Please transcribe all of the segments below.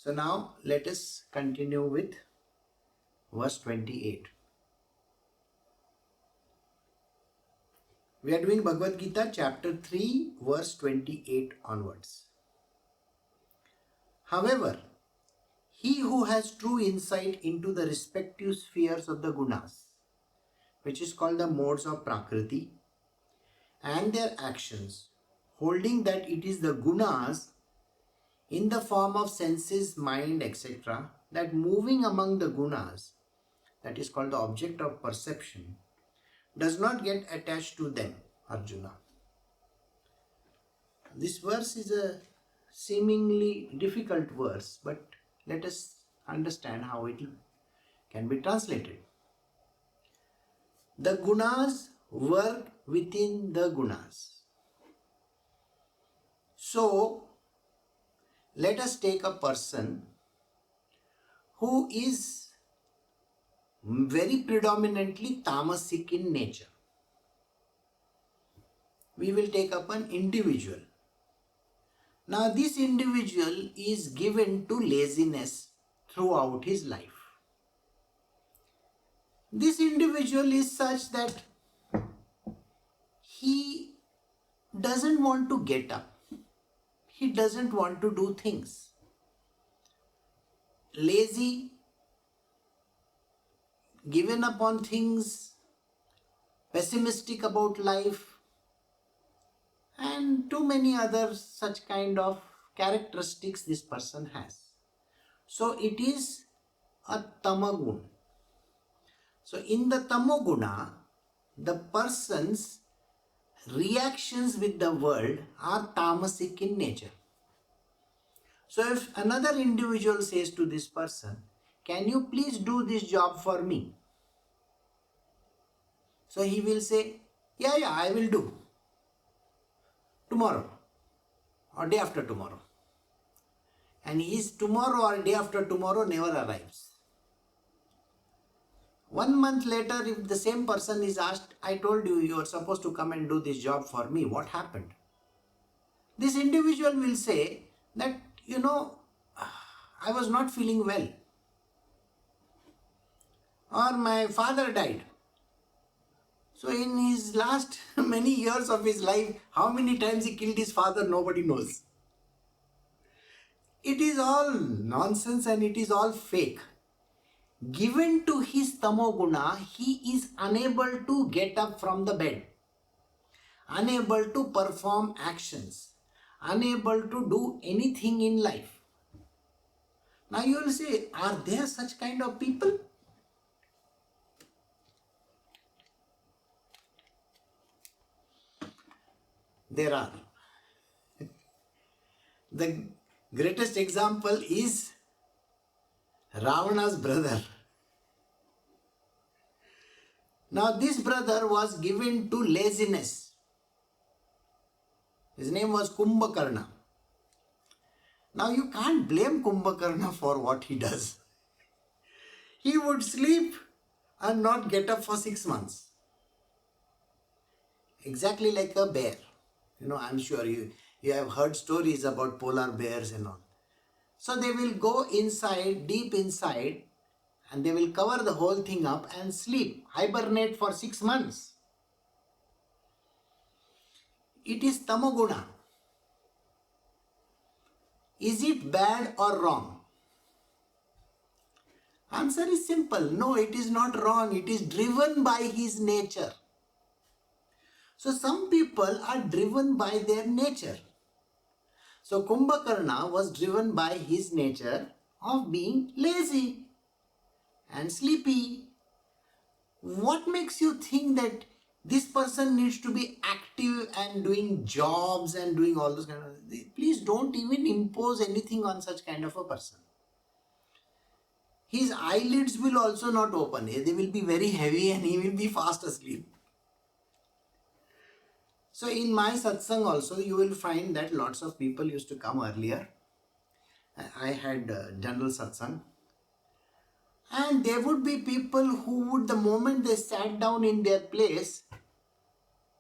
So now let us continue with verse 28. We are doing Bhagavad Gita chapter 3 verse 28 onwards. However, he who has true insight into the respective spheres of the gunas, which is called the modes of Prakriti, and their actions, holding that it is the gunas in the form of senses, mind, etc., that moving among the gunas, that is called the object of perception, does not get attached to them, Arjuna. This verse is a seemingly difficult verse, but let us understand how it can be translated. The gunas work within the gunas. So, let us take a person who is very predominantly tamasic in nature. We will take up an individual. Now this individual is given to laziness throughout his life. This individual is such that he doesn't want to get up. He doesn't want to do things. Lazy, given up on things, pessimistic about life, and too many other such kind of characteristics this person has. So it is a tamagun. So in the tamoguna, the person's reactions with the world are tamasic in nature. So if another individual says to this person, can you please do this job for me? So he will say, yeah, I will do. Tomorrow or day after tomorrow. And his tomorrow or day after tomorrow never arrives. 1 month later, if the same person is asked, I told you you are supposed to come and do this job for me, what happened? This individual will say that, I was not feeling well. Or my father died. So in his last many years of his life, how many times he killed his father, nobody knows. It is all nonsense and it is all fake. Given to his tamoguna, he is unable to get up from the bed, unable to perform actions, unable to do anything in life. Now you will say, are there such kind of people? There are. The greatest example is Ravana's brother. Now this brother was given to laziness. His name was Kumbhakarna. Now you can't blame Kumbhakarna for what he does. He would sleep and not get up for 6 months. Exactly like a bear. I'm sure you have heard stories about polar bears and all. So they will go inside, deep inside, and they will cover the whole thing up and sleep, hibernate for 6 months. It is tamoguna. Is it bad or wrong? Answer is simple. No, it is not wrong. It is driven by his nature. So some people are driven by their nature. So Kumbhakarna was driven by his nature of being lazy and sleepy. What makes you think that this person needs to be active and doing jobs and doing all those kind of things? Please don't even impose anything on such kind of a person. His eyelids will also not open. They will be very heavy and he will be fast asleep. So in my satsang also you will find that lots of people used to come earlier. I had general satsang. And there would be people who would, the moment they sat down in their place,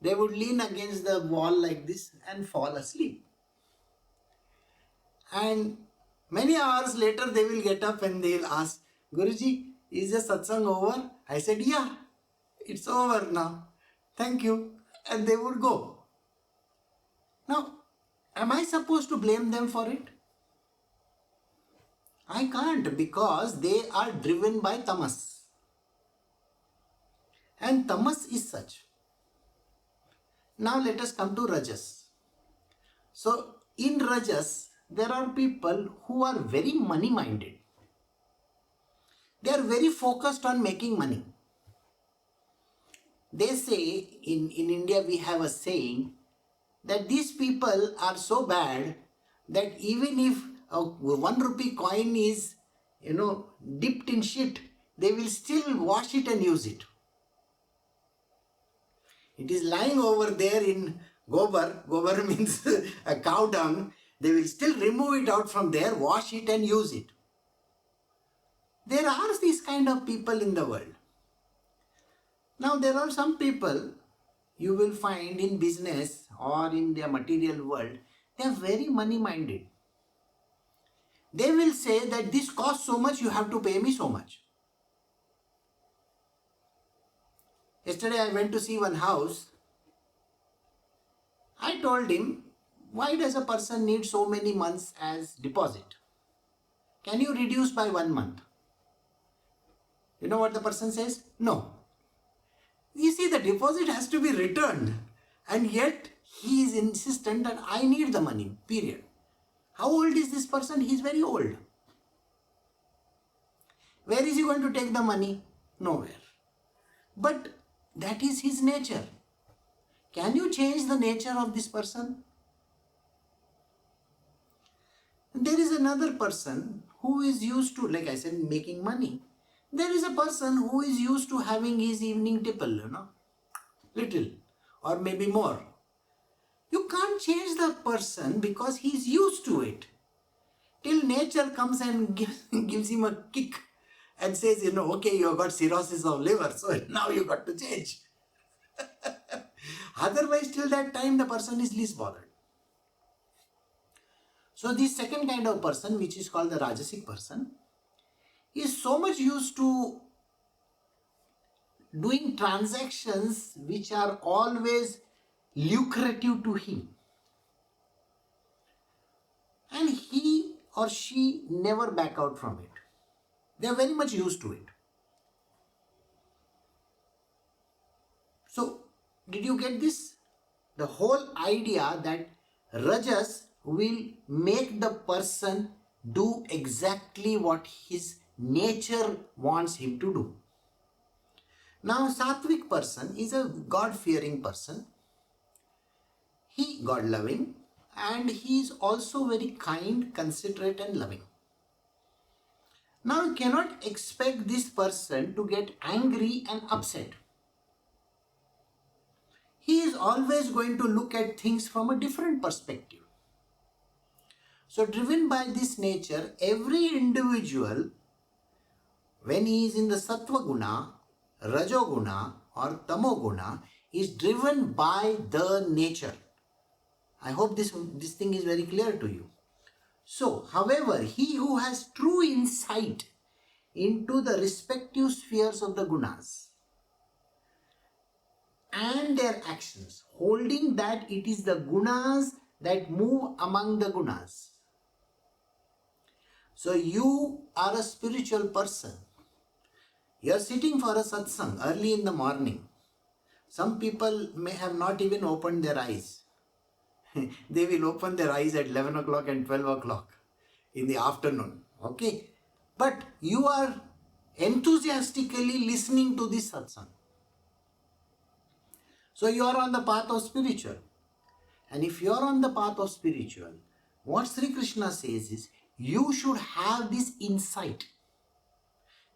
they would lean against the wall like this and fall asleep. And Many hours later they will get up and they will ask, Guruji, is the satsang over? I said, yeah, it's over now. Thank you. And they would go. Now, am I supposed to blame them for it? I can't, because they are driven by tamas. And tamas is such. Now let us come to rajas. So in rajas, there are people who are very money minded. They are very focused on making money. They say, in India we have a saying, that these people are so bad that even if a 1 rupee coin is, dipped in shit, they will still wash it and use it. It is lying over there in gobar. Gobar means a cow dung. They will still remove it out from there, wash it and use it. There are these kind of people in the world. Now there are some people you will find in business or in their material world, they are very money minded. They will say that this costs so much, you have to pay me so much. Yesterday I went to see one house. I told him, why does a person need so many months as deposit? Can you reduce by 1 month? You know what the person says? No. You see, the deposit has to be returned, and yet he is insistent that I need the money, period. How old is this person? He is very old. Where is he going to take the money? Nowhere. But that is his nature. Can you change the nature of this person? There is another person who is used to, like I said, making money. There is a person who is used to having his evening tipple, little or maybe more. You can't change the person because he is used to it. Till nature comes and gives him a kick and says, okay, you have got cirrhosis of liver, so now you got to change. Otherwise, till that time, the person is least bothered. So this second kind of person, which is called the Rajasic person, is so much used to doing transactions which are always lucrative to him. And he or she never back out from it. They are very much used to it. So, did you get this? The whole idea that Rajas will make the person do exactly what his nature wants him to do. Now, Sattvic person is a God-fearing person. He God-loving, and he is also very kind, considerate and loving. Now, you cannot expect this person to get angry and upset. He is always going to look at things from a different perspective. So, driven by this nature, every individual, when he is in the Sattva Guna, Rajoguna or Tamoguna, is driven by the nature. I hope this thing is very clear to you. So, however, he who has true insight into the respective spheres of the gunas and their actions, holding that it is the gunas that move among the gunas. So, you are a spiritual person. You are sitting for a satsang early in the morning. Some people may have not even opened their eyes. They will open their eyes at 11 o'clock and 12 o'clock in the afternoon. Okay? But you are enthusiastically listening to this satsang. So you are on the path of spiritual. And if you are on the path of spiritual, what Shri Krishna says is, you should have this insight,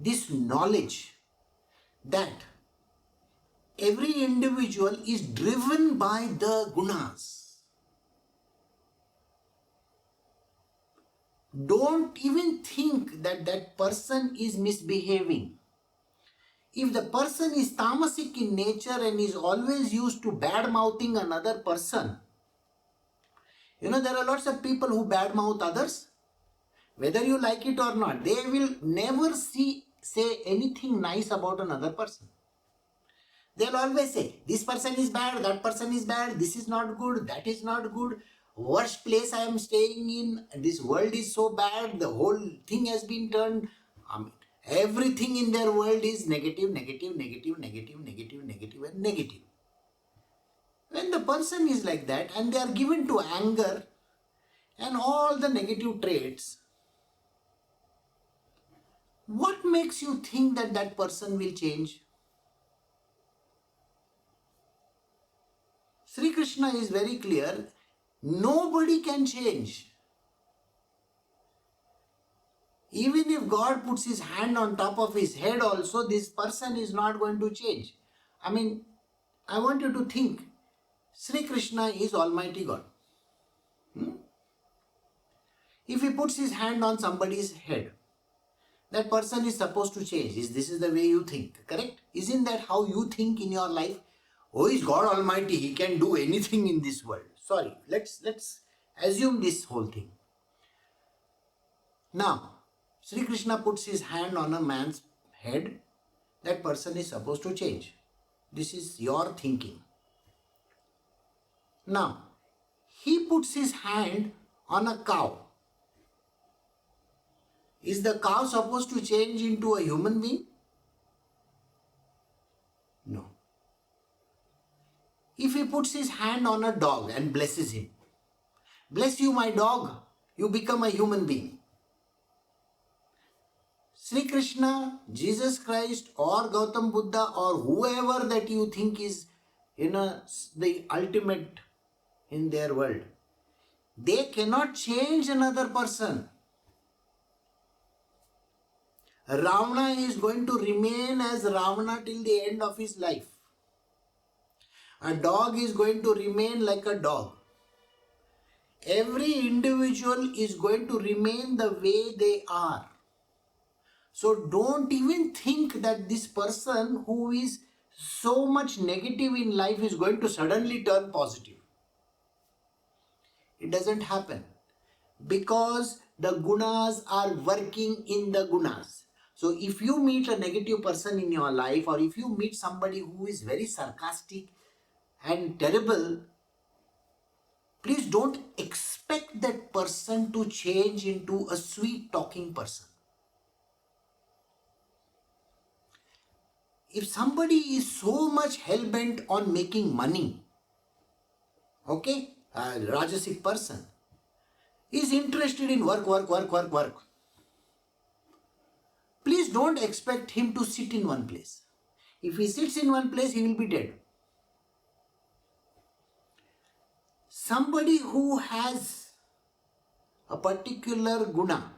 this knowledge that every individual is driven by the gunas. Don't even think that that person is misbehaving. If the person is tamasic in nature and is always used to bad-mouthing another person, there are lots of people who bad-mouth others. Whether you like it or not, they will never say anything nice about another person. They'll always say, this person is bad, that person is bad, this is not good, that is not good, worst place I am staying in, this world is so bad, the whole thing has been turned. Everything in their world is negative, negative, negative, negative, negative, negative, and negative. When the person is like that and they are given to anger and all the negative traits, what makes you think that that person will change? Shri Krishna is very clear, nobody can change. Even if God puts his hand on top of his head also, this person is not going to change. I want you to think, Shri Krishna is Almighty God. If he puts his hand on somebody's head, that person is supposed to change. This is the way you think, correct? Isn't that how you think in your life? Oh, is God Almighty, he can do anything in this world. Sorry, let's assume this whole thing. Now, Shri Krishna puts his hand on a man's head, that person is supposed to change. This is your thinking. Now, he puts his hand on a cow. Is the cow supposed to change into a human being? No. If he puts his hand on a dog and blesses him, bless you my dog, you become a human being. Sri Krishna, Jesus Christ or Gautam Buddha or whoever that you think is the ultimate in their world, they cannot change another person. Ravana is going to remain as Ravana till the end of his life. A dog is going to remain like a dog. Every individual is going to remain the way they are. So don't even think that this person who is so much negative in life is going to suddenly turn positive. It doesn't happen because the gunas are working in the gunas. So if you meet a negative person in your life, or if you meet somebody who is very sarcastic and terrible, please don't expect that person to change into a sweet talking person. If somebody is so much hell-bent on making money, a Rajasic person, is interested in work, please don't expect him to sit in one place. If he sits in one place, he will be dead. Somebody who has a particular guna,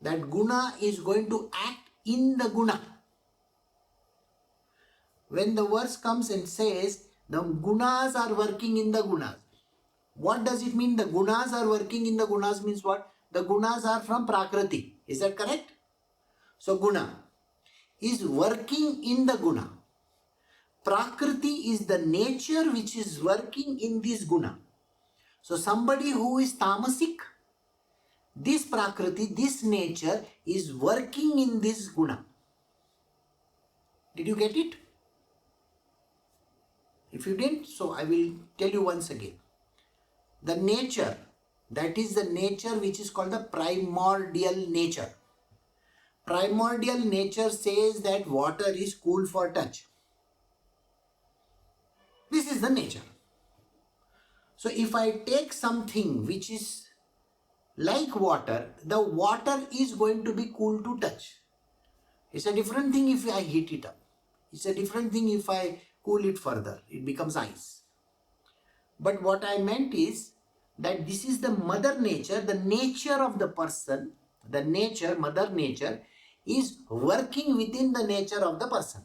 that guna is going to act in the guna. When the verse comes and says, the gunas are working in the gunas. What does it mean? The gunas are working in the gunas means what? The gunas are from Prakriti. Is that correct? So guna is working in the guna. Prakriti is the nature which is working in this guna. So somebody who is tamasic, this Prakriti, this nature is working in this guna. Did you get it? If you didn't, so I will tell you once again. The nature, that is the nature which is called the primordial nature. Primordial nature says that water is cool for touch. This is the nature. So if I take something which is like water, the water is going to be cool to touch. It's a different thing if I heat it up. It's a different thing if I cool it further. It becomes ice. But what I meant is that this is the mother nature, the nature of the person, the nature, mother nature is working within the nature of the person.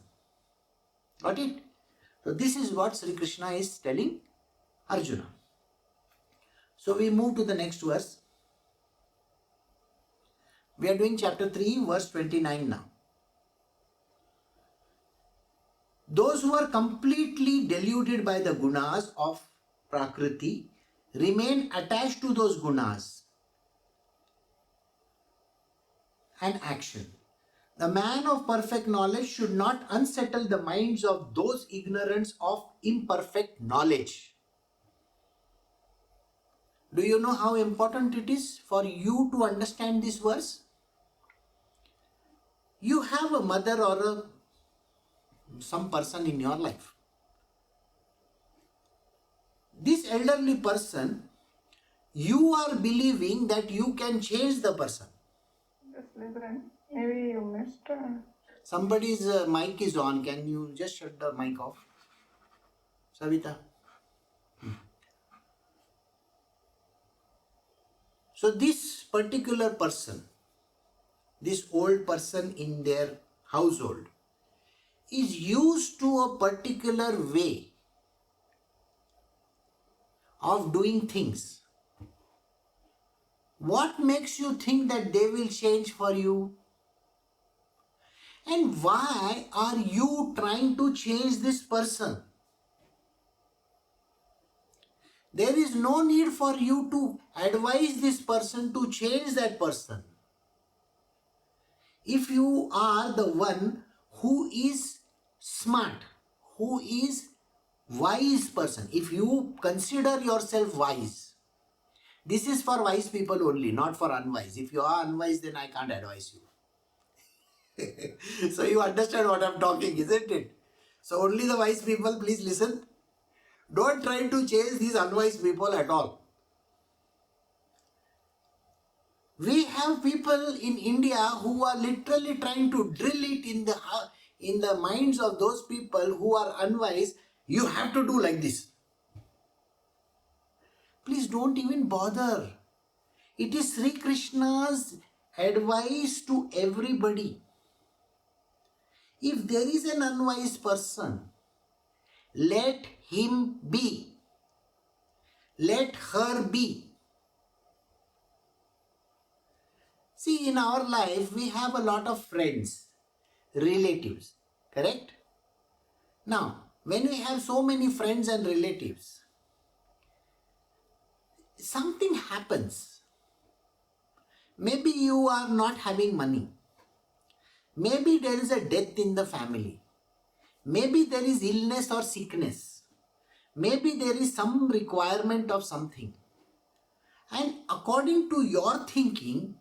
Got it? So this is what Shri Krishna is telling Arjuna. So we move to the next verse. We are doing chapter 3, verse 29 now. Those who are completely deluded by the gunas of Prakriti remain attached to those gunas. and action. The man of perfect knowledge should not unsettle the minds of those ignorant of imperfect knowledge. Do you know how important it is for you to understand this verse? You have a mother or some person in your life. This elderly person, you are believing that you can change the person. Just listen. Maybe you missed. Somebody's mic is on. Can you just shut the mic off? Savita. So this particular person, this old person in their household, is used to a particular way of doing things. What makes you think that they will change for you? And why are you trying to change this person? There is no need for you to advise this person to change that person. If you are the one who is smart, who is wise person, if you consider yourself wise, this is for wise people only, not for unwise. If you are unwise, then I can't advise you. So you understand what I'm talking, isn't it? So only the wise people, please listen. Don't try to change these unwise people at all. We have people in India who are literally trying to drill it in the minds of those people who are unwise. You have to do like this. Please don't even bother. It is Shri Krishna's advice to everybody. If there is an unwise person, let him be. Let her be. See, in our life, we have a lot of friends, relatives, correct? Now, when we have so many friends and relatives, something happens. Maybe you are not having money. Maybe there is a death in the family. Maybe there is illness or sickness. Maybe there is some requirement of something. And according to your thinking,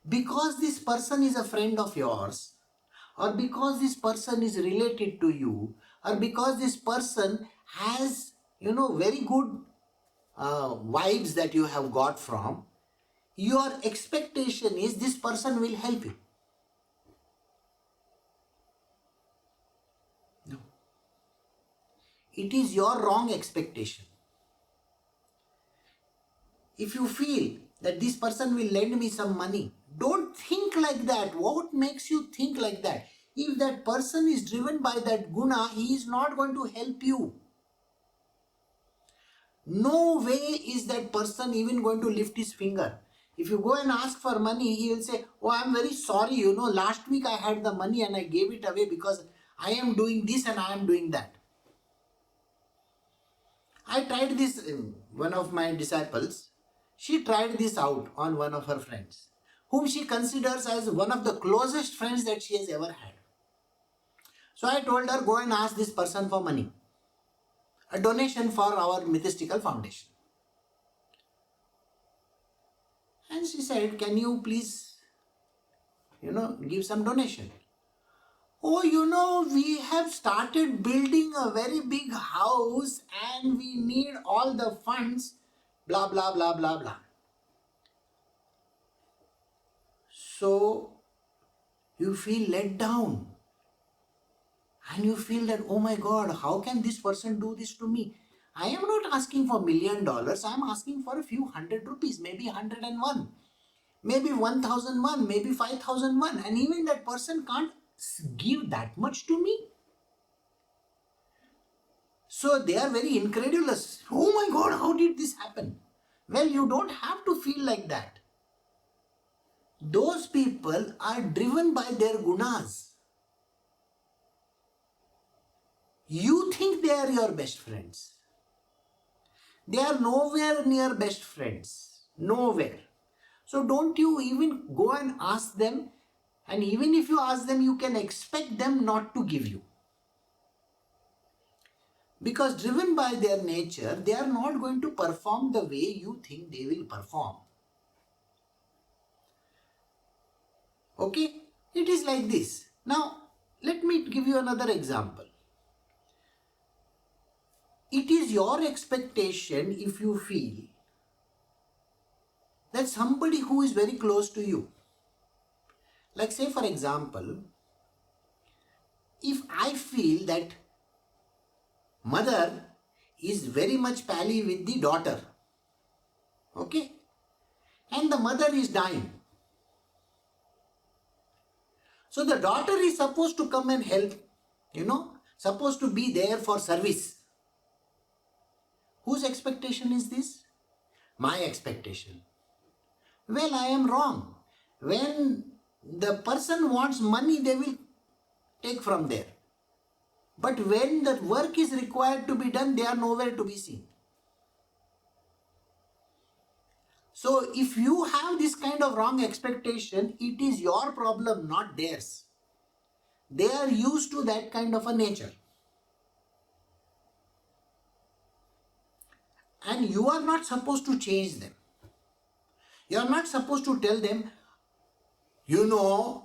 because this person is a friend of yours, or because this person is related to you, or because this person has, very good vibes that you have got from, your expectation is this person will help you. No. It is your wrong expectation. If you feel that this person will lend me some money, don't think like that. What makes you think like that? If that person is driven by that guna, he is not going to help you. No way is that person even going to lift his finger. If you go and ask for money, he will say, oh, I'm very sorry, last week I had the money and I gave it away because I am doing this and I am doing that. I tried this, one of my disciples, she tried this out on one of her friends, whom she considers as one of the closest friends that she has ever had. So I told her, go and ask this person for money, a donation for our mythical foundation. And she said, can you please, give some donation? Oh, we have started building a very big house and we need all the funds, blah, blah, blah, blah, blah. So you feel let down and you feel that, oh my God, how can this person do this to me? I am not asking for $1 million. I am asking for a few hundred rupees, maybe 101, maybe 1001, maybe 5001. And even that person can't give that much to me. So they are very incredulous. Oh my God, how did this happen? Well, you don't have to feel like that. Those people are driven by their gunas. You think they are your best friends. They are nowhere near best friends. Nowhere. So don't you even go and ask them, and even if you ask them, you can expect them not to give you. Because driven by their nature, they are not going to perform the way you think they will perform. Okay? It is like this. Now, let me give you another example. It is your expectation if you feel that somebody who is very close to you, like say for example, if I feel that mother is very much pally with the daughter, okay, and the mother is dying, so the daughter is supposed to come and help, supposed to be there for service. Whose expectation is this? My expectation. Well, I am wrong. When the person wants money, they will take from there. But when the work is required to be done, they are nowhere to be seen. So if you have this kind of wrong expectation, it is your problem, not theirs. They are used to that kind of a nature. And you are not supposed to change them. You are not supposed to tell them,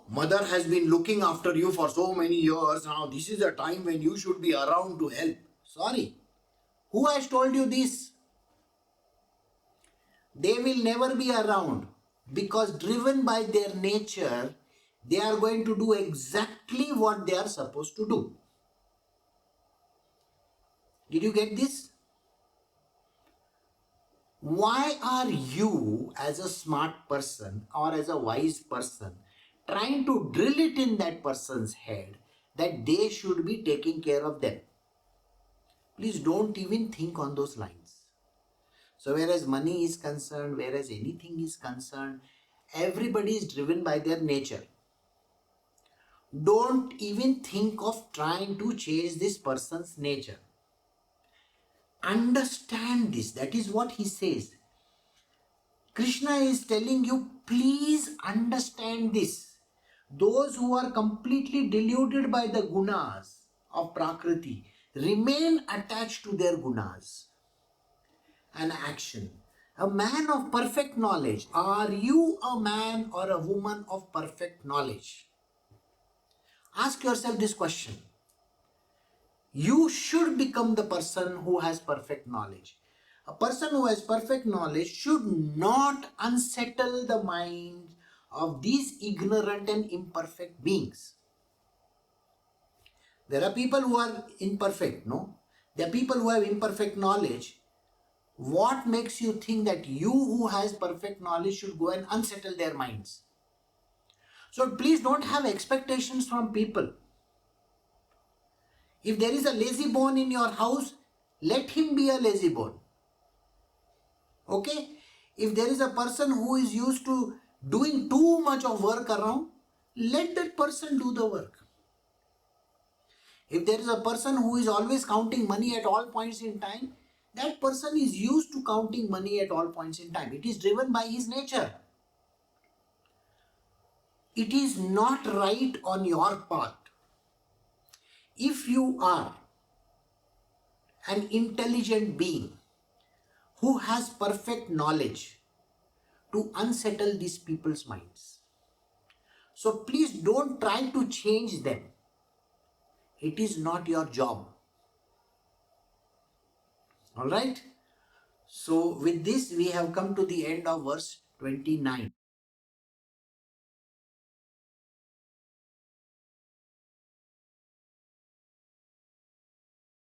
mother has been looking after you for so many years. Now this is a time when you should be around to help. Sorry. Who has told you this? They will never be around, because driven by their nature, they are going to do exactly what they are supposed to do. Did you get this? Why are you, as a smart person or as a wise person, trying to drill it in that person's head that they should be taking care of them? Please don't even think on those lines. So whereas money is concerned, whereas anything is concerned, everybody is driven by their nature. Don't even think of trying to change this person's nature. Understand this. That is what he says. Krishna is telling you, please understand this. Those who are completely deluded by the gunas of Prakriti remain attached to their gunas. An action. A man of perfect knowledge. Are you a man or a woman of perfect knowledge? Ask yourself this question. You should become the person who has perfect knowledge. A person who has perfect knowledge should not unsettle the mind of these ignorant and imperfect beings. There are people who are imperfect, no? There are people who have imperfect knowledge. What makes you think that you who has perfect knowledge should go and unsettle their minds? So please don't have expectations from people. If there is a lazy bone in your house, let him be a lazy bone. Okay? If there is a person who is used to doing too much of work around, let that person do the work. If there is a person who is always counting money at all points in time, that person is used to counting money at all points in time. It is driven by his nature. It is not right on your part. If you are an intelligent being who has perfect knowledge, to unsettle these people's minds. So please don't try to change them. It is not your job. Alright? So with this we have come to the end of verse 29.